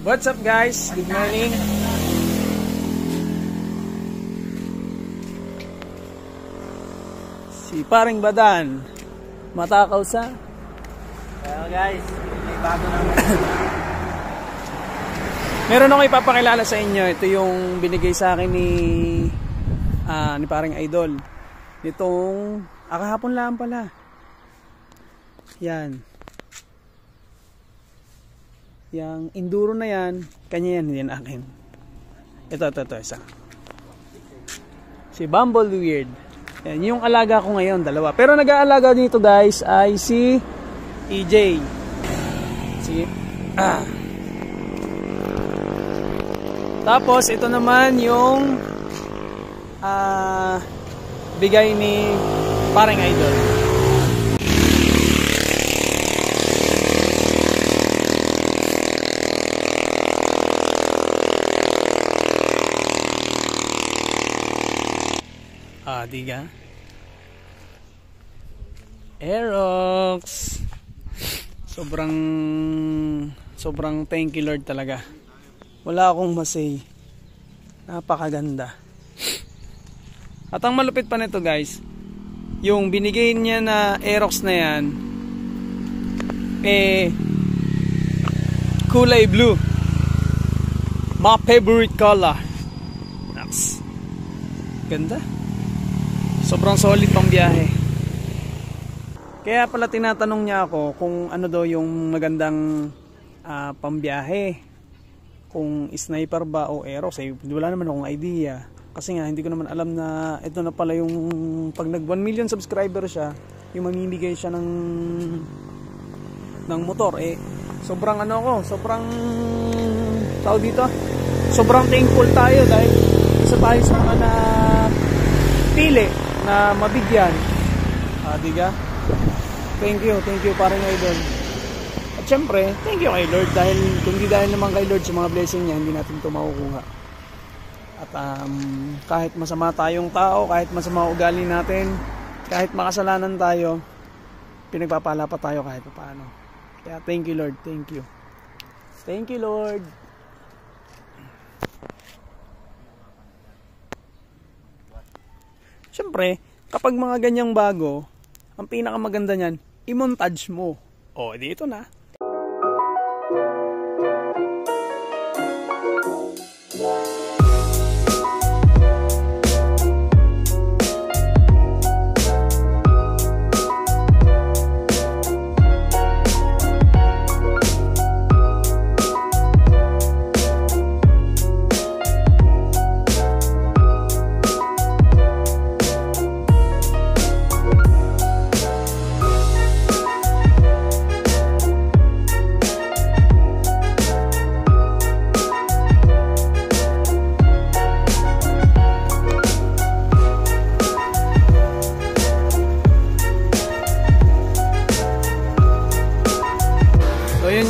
What's up guys? Good morning. Si Paring Badan matakaw sa. Well guys, may bago naman. Meron akong ipapakilala sa inyo. Ito yung binigay sa akin ni Paring Idol. Nitong kahapon lang pala. Yan. Yang enduro na yan, kanya yan, hindi yan akin. Ito, isa. Si Bumble Weird. Yan, yung alaga ko ngayon, dalawa. Pero nag-aalaga dito guys ay si EJ. Tapos ito naman yung bigay ni Paring Idol. Diga. Aerox. Sobrang thank you Lord talaga. Wala akong masay. Napakaganda. At ang malupit pa nito guys, yung binigay niya na Aerox na yan, kulay blue. My favorite color. Next. Ganda. Sobrang solid pang biyahe. Kaya pala tinatanong niya ako kung ano daw yung magandang pambiyahe. Kung sniper ba o Aerox. Wala naman akong idea. Kasi nga hindi ko naman alam na ito na pala yung pag nag 1 million subscriber siya, yung mamimigay siya ng motor. Sobrang tao dito. Sobrang thankful tayo dahil isa tayo sa mga na pili na mabigyan. Diga? Thank you Paring Idol. At syempre, thank you kay Lord dahil kung di dahil naman kay Lord sa mga blessing niya, hindi natin ito makukuha. At kahit masama tayong tao, kahit masama ugali natin, kahit makasalanan tayo, pinagpapala pa tayo kahit paano. Kaya thank you Lord, thank you. Thank you Lord. Siyempre, kapag mga ganyang bago, ang pinakamaganda niyan, i-montage mo. Dito na.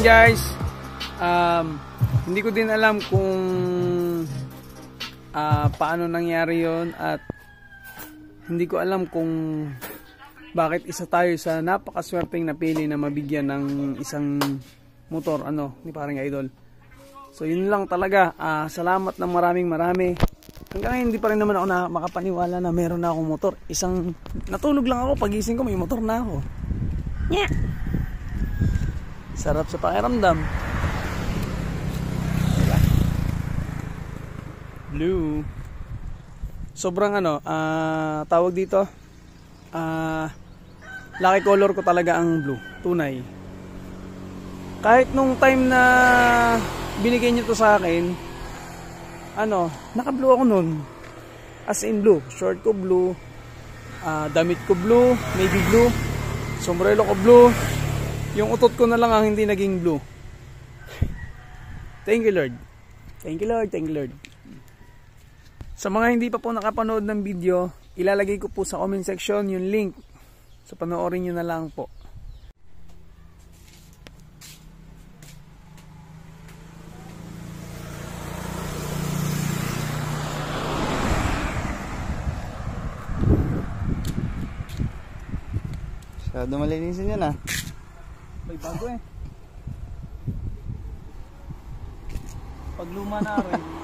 Guys, hindi ko din alam kung paano nangyari yon at hindi ko alam kung bakit isa tayo sa napakaswerteng napili na mabigyan ng isang motor ni Paring Idol. So yun lang talaga, salamat ng marami. Hanggang ngayon hindi pa rin naman ako makapaniwala na meron na akong motor. Natulog lang ako, pagising ko may motor na ako. Yeah. Sarap sa pakiramdam. Blue. Sobrang tawag dito. Lucky color ko talaga ang blue. Tunay. Kahit nung time na binigay niyo to sa akin, naka-blue ako nun. As in blue. Short ko blue. Damit ko blue. Navy blue. Sombrero ko blue. Yung utot ko na lang ang hindi naging blue. Thank you Lord. Thank you Lord. Sa mga hindi pa po nakapanood ng video, ilalagay ko po sa comment section yung link. So panoorin nyo na lang po. Masyado malinisin yun ah. May bago eh. Pag luma na rin.